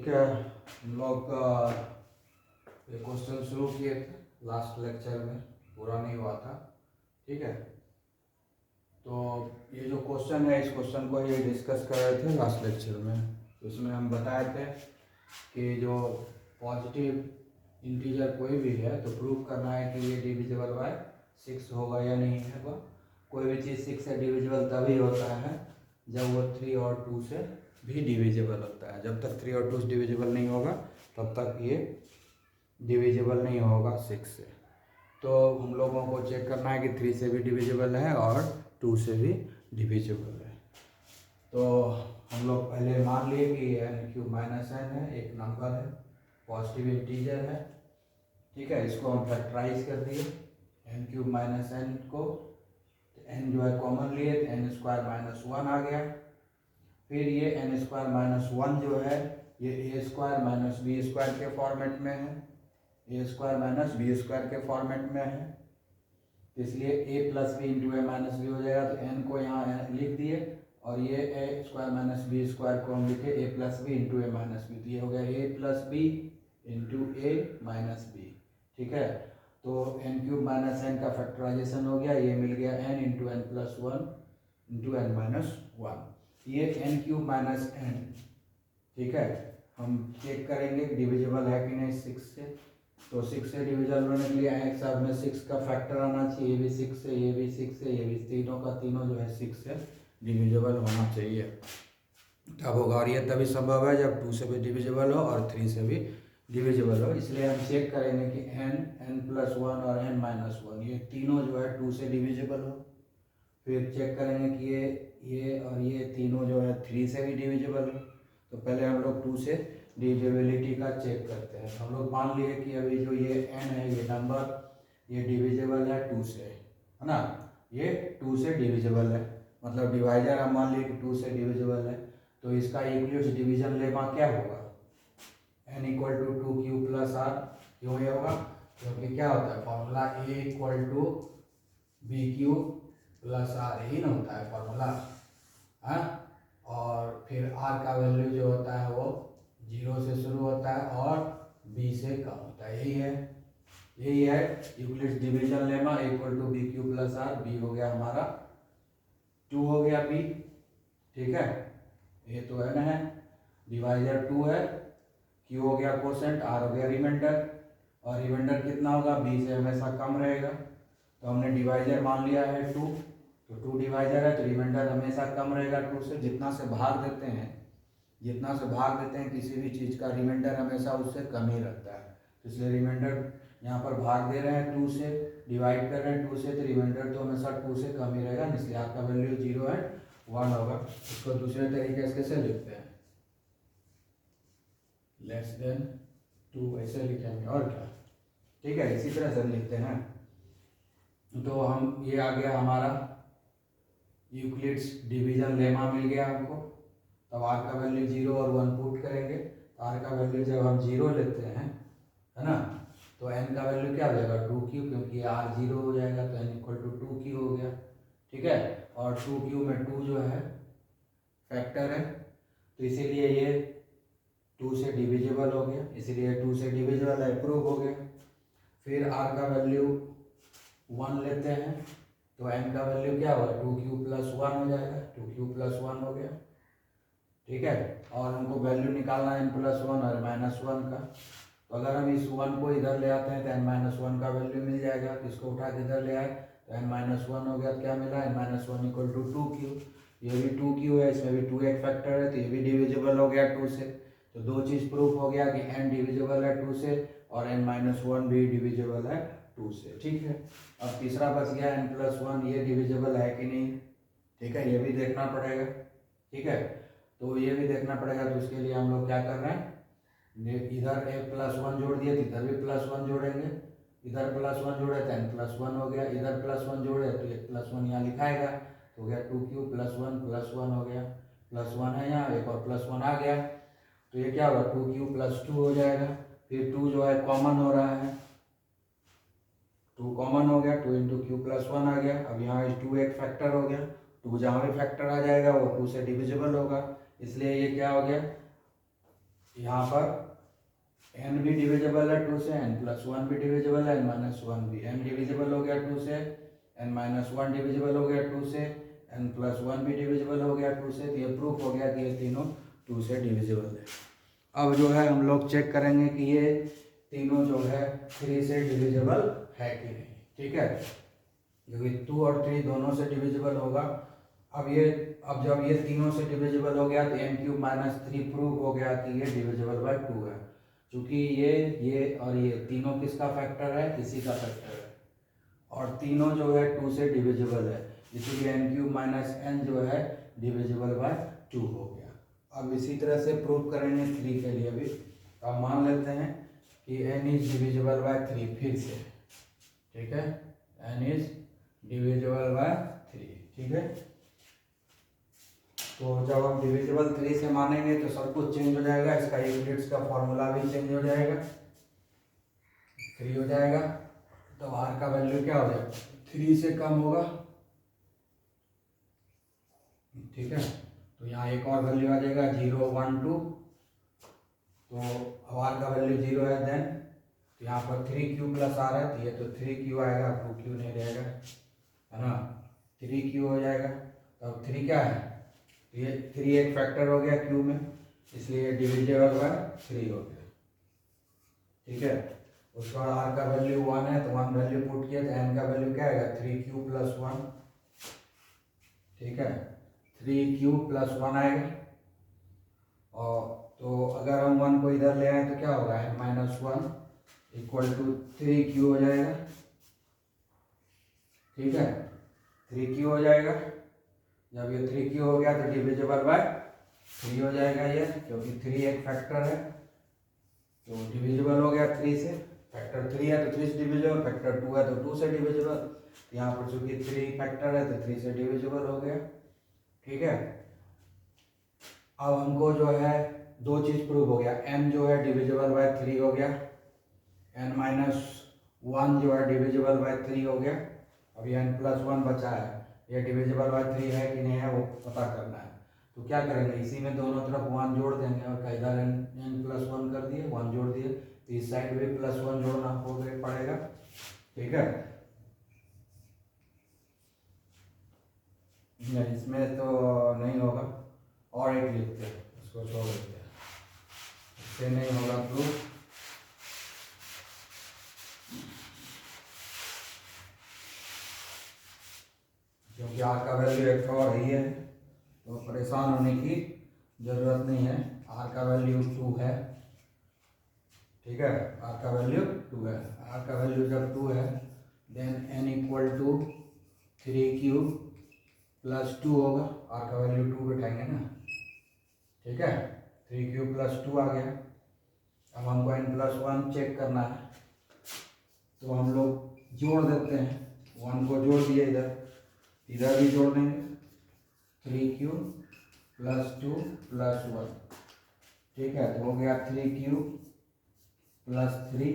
ठीक है, हम लोग ये क्वेश्चन शुरू किए थे लास्ट लेक्चर में, पूरा नहीं हुआ था। ठीक है, तो ये जो क्वेश्चन है, इस क्वेश्चन को ये डिस्कस कर रहे थे लास्ट लेक्चर में। तो इसमें हम बताए थे कि जो पॉजिटिव इंटीजर कोई भी है तो प्रूव करना है कि ये डिविजिबल बाय 6 होगा या नहीं होगा। कोई भी चीज़ 6 से डिविजिबल तभी होता है जब वो 3 और 2 से भी डिविजिबल होता है। जब तक 3 और 2 से डिविजिबल नहीं होगा तब तक ये डिविजिबल नहीं होगा 6 से। तो हम लोगों को चेक करना है कि 3 से भी डिविजिबल है और 2 से भी डिविजिबल है। तो हम लोग पहले मान लिए कि n³ - n है, एक नंबर है, पॉजिटिव इंटीजर है। ठीक है, इसको हम फैक्टराइज कर दिए n³ - n को। n जो है कॉमन लिए तो n² - 1 आ गया। फिर ये n² - 1 जो है ये a² - b² के फॉर्मेट में है, a² - b² के फॉर्मेट में है, इसलिए a + b × a - b हो जाएगा। तो n को यहाँ लिख दिए और ये a² - b² को हम लिखे a + b × a - b। तो ये हो गया a + b × a - b। ठीक है, तो n³ - n का फैक्टराइजेशन हो गया, ये मिल गया n × n + 1 × n - 1। ये n³ - n। ठीक है, हम चेक करेंगे डिविजिबल है कि नहीं 6 से। तो 6 से डिविजन होने के लिए एक साथ में 6 का फैक्टर आना चाहिए, ये भी 6 से, ये भी 6 से, ये भी, तीनों का तीनों जो है 6 से डिविजिबल होना चाहिए। तब होगा, और ये तभी संभव है जब 2 से भी डिविजिबल हो और 3 से भी डिविजिबल हो। इसलिए हम चेक करेंगे कि n, n+1 और n - 1 ये तीनों जो है 2 से डिविजिबल हो। फिर चेक करेंगे कि ये और ये तीनों जो है 3 से भी डिविजिबल हो। तो पहले हम लोग 2 से डिविजिबिलिटी का चेक करते हैं। हम लोग मान लिए कि अभी जो ये n है, ये नंबर ये डिविजिबल है 2 से, है ना। ये 2 से डिविजिबल है, मतलब डिवाइजर हम मान लिए कि 2 से डिविजिबल है। तो इसका यूक्लिड्स डिवीजन लेमा क्या होगा, n = 2q + r। क्यों ये होगा, क्योंकि क्या होता है फॉर्मूला a = bq + r, यही ना होता है फॉर्मूला। हाँ, और फिर r का वैल्यू जो होता है वो 0 से शुरू होता है और b से कम होता है, यही है Euclid's division lemma a = bq + r। b हो गया हमारा 2 हो गया b। ठीक है, ये तो n है, डिवाइजर 2 है, q हो गया कोसेंट, r हो गया रिमाइंडर, और रिमाइंडर कितना होगा b से हमेशा कम रहेगा। तो हमने डिवाइजर मान लिया है 2, तो 2 डिवाइजर है तो रिमाइंडर हमेशा कम रहेगा 2 से। जितना से भाग देते हैं किसी भी चीज़ का, रिमाइंडर हमेशा उससे कम ही रहता है। तो इसलिए रिमाइंडर यहाँ पर भाग दे रहे हैं 2 से, डिवाइड कर रहे हैं 2 से, तो रिमाइंडर तो हमेशा 2 से कम ही रहेगा, इसलिए आपका वैल्यू 0 है 1 होगा। इसको दूसरे तरीके से कैसे लिखते हैं, <2 ऐसे लिखेंगे और क्या। ठीक है, इसी तरह से लिखते हैं। तो हम ये आ गया हमारा यूक्लिड्स डिवीजन लेमा मिल गया हमको। तब r का वैल्यू 0 और 1 पुट करेंगे, तो r का वैल्यू जब हम 0 लेते हैं, है ना, तो n का वैल्यू क्या हो जाएगा 2q, क्योंकि r 0 हो जाएगा तो n = 2q हो गया। ठीक है, और 2q में 2 जो है फैक्टर है, तो इसीलिए ये 2 से डिविजिबल हो गया, इसीलिए 2 से डिविजिबल है, प्रूव हो गया। फिर r का वैल्यू 1 लेते हैं, तो n का वैल्यू क्या होगा 2q + 1 हो जाएगा, 2q + 1 हो गया। ठीक है, और हमको वैल्यू निकालना है n + 1 और -1 का। तो अगर हम इस 1 को इधर ले आते हैं तो n - 1 का वैल्यू मिल जाएगा। इसको उठा के इधर ले आए तो n - 1 हो गया, तो क्या मिला n - 1 = 2q। ये भी 2q है, इसमें भी 2 एक फैक्टर है, तो ये भी डिविजिबल हो गया 2 से। तो दो चीज़ प्रूफ हो गया कि n डिविजिबल है 2 से और n - 1 भी डिविजिबल है 2 से। ठीक है, अब तीसरा बच गया n + 1, ये डिविजिबल है कि नहीं। ठीक है, ये भी देखना पड़ेगा। ठीक है, तो ये भी देखना पड़ेगा, तो उसके लिए हम लोग क्या कर रहे हैं, इधर a + 1 जोड़ दिए तो इधर भी +1 जोड़ेंगे, इधर +1 जोड़े तो n + 1 हो गया, इधर +1 जोड़े तो ये +1 यहाँ लिखाएगा, तो हो गया 2q + 1 + 1 हो गया, +1 है यहाँ, एक और +1 आ गया, तो ये क्या होगा 2q + 2 हो जाएगा। फिर 2 जो है कॉमन हो रहा है, 2 कॉमन हो गया, 2 × q + 1 आ गया। अब यहाँ 2 एक फैक्टर हो गया, 2 जहाँ भी फैक्टर आ जाएगा वो 2 से डिविजिबल होगा, इसलिए ये क्या हो गया यहाँ पर n भी डिविजिबल है 2 से, n+1 भी डिविजिबल है, n-1 भी, n डिविजिबल हो गया 2 से, n-1 डिविजिबल हो गया 2 से, n+1 भी डिविजिबल हो गया 2 से। तो ये प्रूफ हो गया कि ये तीनों 2 से डिविजिबल है। अब जो है हम लोग चेक करेंगे कि ये तीनों जो है 3 से डिविजिबल है कि नहीं, ठीक है, क्योंकि 2 और 3 दोनों से डिविजिबल होगा। अब जब ये तीनों से डिविजिबल हो गया तो n³ - 3 प्रूव हो गया कि ये डिविजिबल बाय 2 है, क्योंकि ये और ये तीनों किसका फैक्टर है, इसी का फैक्टर है, और तीनों जो है 2 से डिविजिबल है, इसीलिए n³ - n जो है डिविजिबल बाय 2 हो गया। अब इसी तरह से प्रूव करेंगे 3 के लिए भी। अब मान लेते हैं कि n इज डिविजिबल बाय 3 फिर से, ठीक है, n इज डिविजिबल बाय 3, ठीक है। तो जब हम डिविजिबल 3 से मानेंगे तो सब कुछ चेंज हो जाएगा, इसका यूनिट्स का फॉर्मूला भी चेंज हो जाएगा, 3 हो जाएगा, तो r का वैल्यू क्या हो जाएगा, 3 से कम होगा, ठीक है। तो यहाँ एक और वैल्यू आ जाएगा 0, 1, 2, तो अब r का वैल्यू 0 है, देन तो यहाँ पर 3q प्लस r है, तो ये तो 3q आएगा, 2q नहीं रहेगा, है ना, 3q हो जाएगा। तो अब 3 क्या है, ये 3 एक फैक्टर हो गया q में, इसलिए डिविजिबल बाय 3 हो गया, ठीक है। उसके बाद r का वैल्यू 1 है, तो 1 वैल्यू पुट किया तो n का वैल्यू क्या आएगा, 3q प्लस 1, ठीक है, 3q प्लस 1 आएगा। और तो अगर हम 1 को इधर ले आए तो क्या होगा, n-1 इक्वल टू 3q हो जाएगा, ठीक है, 3q हो जाएगा। जब ये 3q हो गया तो डिविजिबल बाय 3 हो जाएगा ये, क्योंकि 3 एक फैक्टर है, तो डिविजिबल हो गया 3 से, फैक्टर 3 है तो 3 से डिविजिबल, फैक्टर 2 है तो 2 से डिविजिबल, यहाँ पर चूंकि 3 फैक्टर है तो 3 से डिविजिबल हो गया, ठीक है। अब हमको जो है दो चीज प्रूव हो गया, n जो है डिविजिबल बाय 3 हो गया, n-1 जो है डिविजिबल बाय 3 हो गया। अब ये n+1 बचा है, ये डिविजिबल बाय 3 है कि नहीं है वो पता करना है। तो क्या करेंगे, इसी में दोनों तरफ 1 जोड़ देंगे, और इधर n+1 कर दिए, 1 जोड़ दिए, तो इस साइड भी +1 जोड़ना पड़ेगा, ठीक है। नहीं, इसमें तो नहीं होगा, और एक लिखते हैं, इसको छोड़ देते हैं, इससे नहीं होगा प्रूफ। क्योंकि r का वैल्यू एक और ही है, तो परेशान होने की जरूरत नहीं है, r का वैल्यू 2 है, ठीक है, r का वैल्यू 2 है, r का वैल्यू जब 2 है then n equal to 3q plus 2 होगा, r का वैल्यू 2 बैठाएंगे ना, ठीक है, 3q प्लस 2 आ गया। अब हमको n+1 चेक करना है, तो हम लोग जोड़ देते हैं, 1 को जोड़ दिए, इधर भी जोड़ देंगे, 3q प्लस 2 प्लस 1, ठीक है, तो हो गया 3q प्लस 3।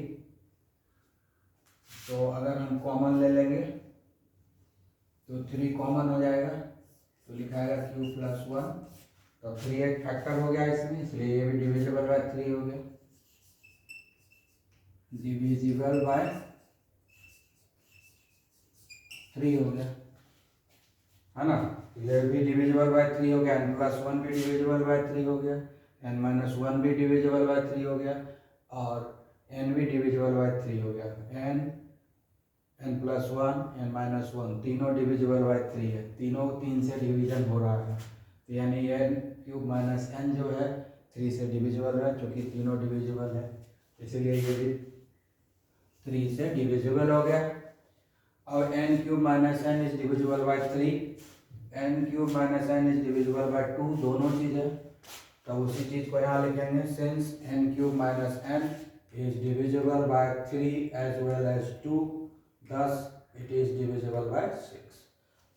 तो अगर हम कॉमन ले लेंगे तो 3 कॉमन हो जाएगा, तो लिखाएगा q प्लस 1, तो 3 एक फैक्टर हो गया इसमें, इसलिए ये भी डिविजिबल बाय 3 हो गया, डिविजिबल बाय 3 हो गया, है ना, ये भी डिविजिबल बाय 3 हो गया, n+1 भी डिविजिबल बाय 3 हो गया, n-1 भी डिविजिबल बाय 3 हो गया, और n भी डिविजिबल बाय 3 हो गया, n+1 n-1 तीनों डिविजिबल बाय 3 है, तीनों 3 से डिवीजन हो रहा है, तो यानी n³ - n जो है 3 से डिविजिबल है, क्योंकि तीनों डिविजिबल है, इसलिए ये भी 3 से डिविजिबल हो गया। और n³ - n is divisible by 3, n³ - n is divisible bye 2, दोनों चीज है, तब उसी चीज को यहाँ लिखेंगे, since n³ - n is divisible by 3 as well as 2, thus it is divisible by 6,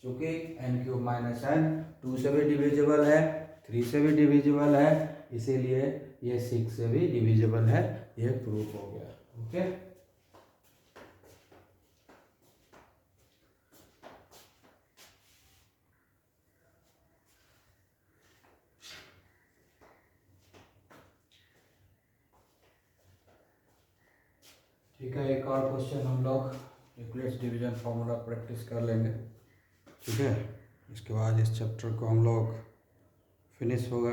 चूंकि n³ - n 2 से भी डिविजिबल है, 3 से भी डिविजिबल है, इसीलिए ये 6 से भी डिविजिबल है, ये प्रूफ हो गया, ओके। ठीक है, एक और क्वेश्चन हम लोग यूक्लिड्स डिवीजन फार्मूला प्रैक्टिस कर लेंगे। ठीक है, इसके बाद इस चैप्टर को हम लोग फिनिश होगा।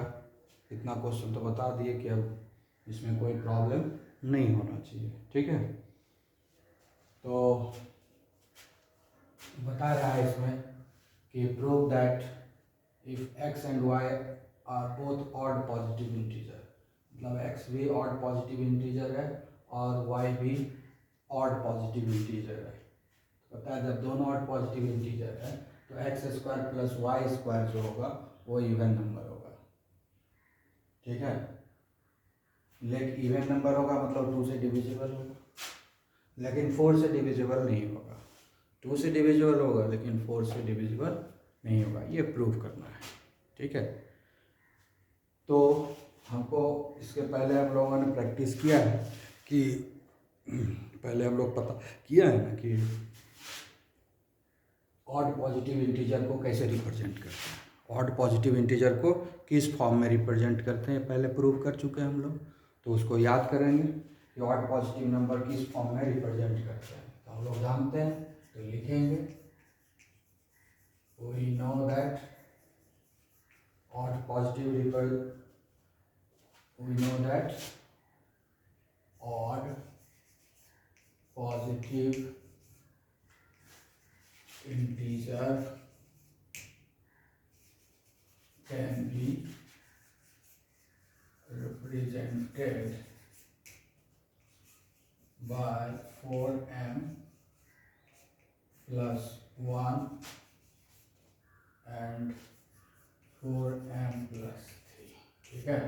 इतना क्वेश्चन तो बता दिए कि अब इसमें कोई प्रॉब्लम नहीं होना चाहिए। ठीक है, तो बता रहा है इसमें कि prove that if x and y are both odd positive integer, मतलब x भी ऑड पॉजिटिव इंटीजर है और y भी ऑड पॉजिटिव इंटीजर है। तो पता है जब दोनों ऑड पॉजिटिव इंटीजर है तो x square plus y square जो होगा वो इवन नंबर होगा। ठीक है, लेकिन इवन नंबर होगा मतलब 2 से डिविजिबल होगा, लेकिन 4 से डिविजिबल नहीं होगा। 2 से डिविजिबल होगा लेकिन 4 से डिविजिबल नहीं होगा, ये प्रूव करना है। ठीक है, तो हमको इसके पहले हम लोगों ने प्रैक्टिस किया है कि पहले हम लोग पता किया है ना कि ऑड पॉजिटिव इंटीजर को कैसे रिप्रेजेंट करते हैं, ऑड पॉजिटिव इंटीजर को किस फॉर्म में रिप्रेजेंट करते हैं, पहले प्रूव कर चुके हैं हम लोग। तो उसको याद करेंगे कि ऑड पॉजिटिव नंबर किस फॉर्म में रिप्रेजेंट करते हैं। तो हम लोग जानते हैं, तो लिखेंगे we know that odd positive we know that odd positive integer can be represented by 4m plus 1 and 4m plus 3। ठीक है,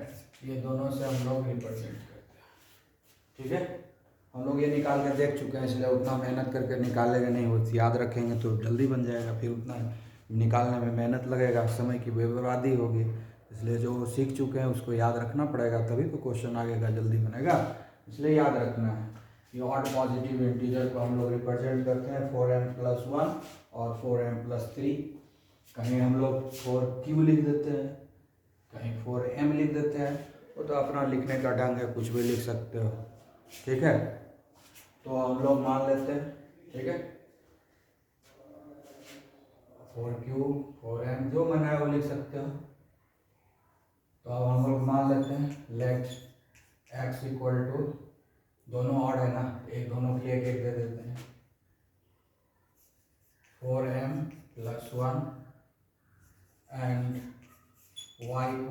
ये दोनों से हम लोग रिप्रेजेंट करते हैं। ठीक है, हम लोग ये निकाल कर देख चुके हैं, इसलिए उतना मेहनत करके निकालेंगे नहीं, वो याद रखेंगे तो जल्दी बन जाएगा। फिर उतना निकालने में मेहनत लगेगा, समय की बर्बादी होगी। इसलिए जो सीख चुके हैं उसको याद रखना पड़ेगा, तभी तो क्वेश्चन आगे का जल्दी बनेगा। इसलिए याद रखना है कि ऑड पॉजिटिव इंटीजर को हम लोग रिप्रेजेंट करते हैं 4m + 1 और 4m + 3। कहीं हम लोग 4q लिख देते हैं, कहीं 4m लिख देते हैं, वो तो अपना लिखने का ढंग है, कुछ भी लिख सकते हो। ठीक है, तो हम लोग मान लेते हैं। ठीक है, 4q 4m जो मना है वो लिख सकते हो। तो अब हम लोग मान लेते हैं लेट x = दोनों ऑड है ना, एक दोनों की एक दे देते हैं 4m + 1 एंड y =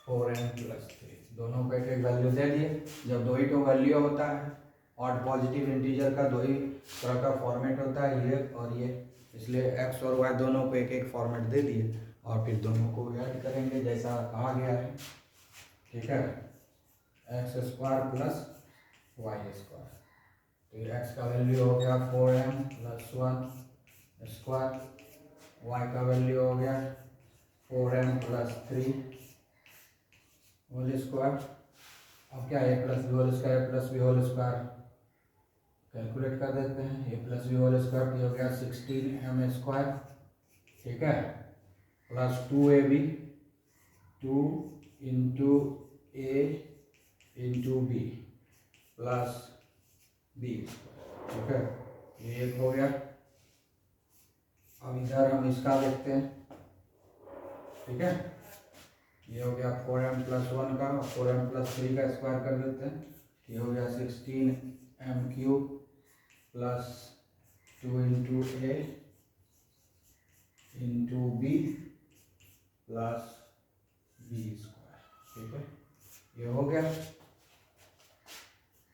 4m + 3। दोनों को एक वैल्यू दे दिए। जब दो ही तो वैल्यू होता है, ऑड पॉजिटिव इंटीजर का दो ही तरह का फॉर्मेट होता है, ये और ये, इसलिए x और y दोनों को एक फॉर्मेट दे दिए और फिर दोनों को ऐड करेंगे जैसा कहा गया है। ठीक है, x² + y²। तो x का वैल्यू हो गया 4m + 1², y का वैल्यू हो गया 4m + 3²। अब क्या है, a+b² कैलकुलेट कर देते हैं। a+b² हो गया 16m²। ठीक है, plus 2ab 2 × a × b plus b²। ठीक है, ये एक हो गया। अब इधर हम इसका देखते हैं। ठीक है, ये हो गया 4m + 1 का, 4m + 3 का स्क्वायर कर देते हैं। ये हो गया 16m³ plus 2 × a × b plus b²। ठीक है, ये हो गया।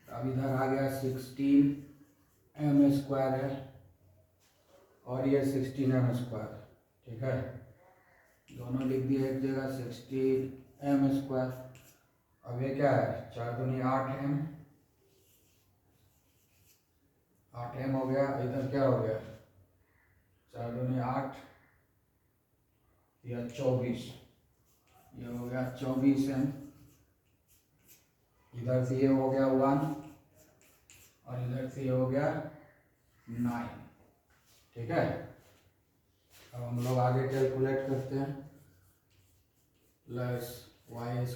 अब इधर आ गया 16m² है और ये 16m²। ठीक है, दोनों लिख दिए एक जगह 16m²। अब ये क्या है, 4 दूनी 8m, 8m हो गया। इधर क्या हो गया, 4 दूनी 8 या 24, ये हो गया 24m। इधर से ये हो गया 1 और इधर से ये हो गया 9। ठीक है, अब हम लोग आगे कैलकुलेट करते हैं। प्लस y²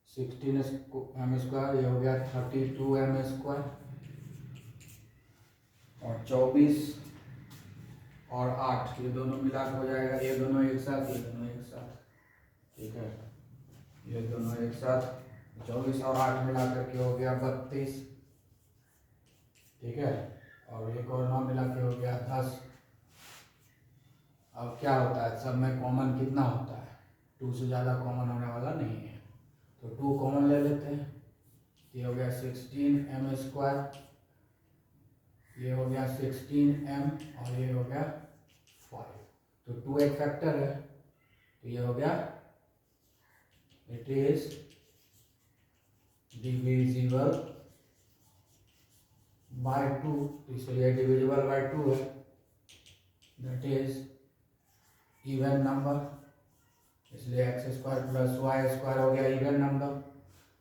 = 16m², ये हो गया 32m², और 24 और 8 ये दोनों मिला के हो जाएगा, ये दोनों एक साथ, ये दोनों एक साथ, ठीक है, ये दोनों एक साथ 24 और 8 मिला करके हो गया 32, ठीक है, और एक और 9 मिला के हो गया 10। अब क्या होता है, सब में कॉमन कितना होता है, 2 से ज़्यादा कॉमन होने वाला नहीं है, तो 2 कॉमन ले लेते हैं। ये हो गया 16m², ये हो गया 16m, और ये हो गया 5, तो 2 एक फैक्टर है, तो ये हो गया इट इज डिविजिबल बाय 2, इसलिए डिविजिबल बाय 2 है, दैट इज इवन नंबर, इसलिए x² + y² हो गया इवन नंबर।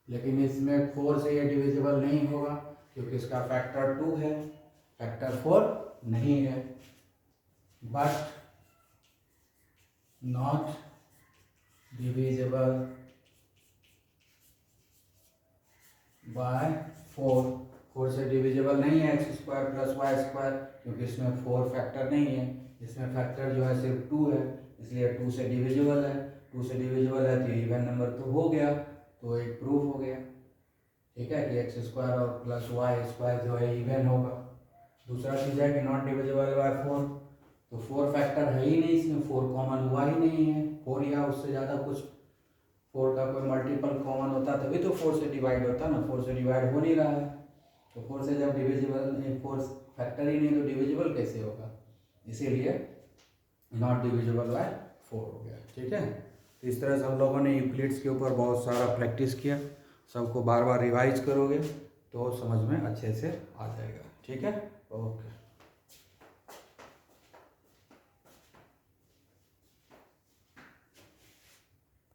लेकिन इसमें 4 से ये डिविजिबल नहीं होगा क्योंकि इसका फैक्टर 2 है, फैक्टर 4 नहीं है, बट नॉट डिविजिबल बाय 4, 4 से डिविजिबल नहीं है x² + y² क्योंकि इसमें 4 फैक्टर नहीं है, इसमें फैक्टर जो है सिर्फ 2 है, इसलिए 2 से डिविजिबल है, 2 से डिविजिबल है तो इवन नंबर तो हो गया, तो एक प्रूफ हो गया, ठीक है, कि x² और +y² जो है इवन होगा। दूसरा चीज़ है कि नॉट डिविजिबल बाय 4, तो 4 फैक्टर है ही नहीं इसमें, 4 कॉमन हुआ ही नहीं है, 4 या उससे ज़्यादा कुछ 4 का कोई मल्टीपल कॉमन होता तभी तो 4 से डिवाइड होता ना, 4 से डिवाइड हो नहीं रहा है, तो 4 से जब डिविजिबल 4 फैक्टर ही नहीं तो डिविजिबल कैसे होगा, इसीलिए नॉट डिविजिबल बाय 4 हो गया, ठीक है। तो इस तरह से हम लोगों ने यूक्लिड्स के ऊपर बहुत सारा प्रैक्टिस किया, सबको बार बार रिवाइज करोगे तो समझ में अच्छे से आ जाएगा, ठीक है, ओके।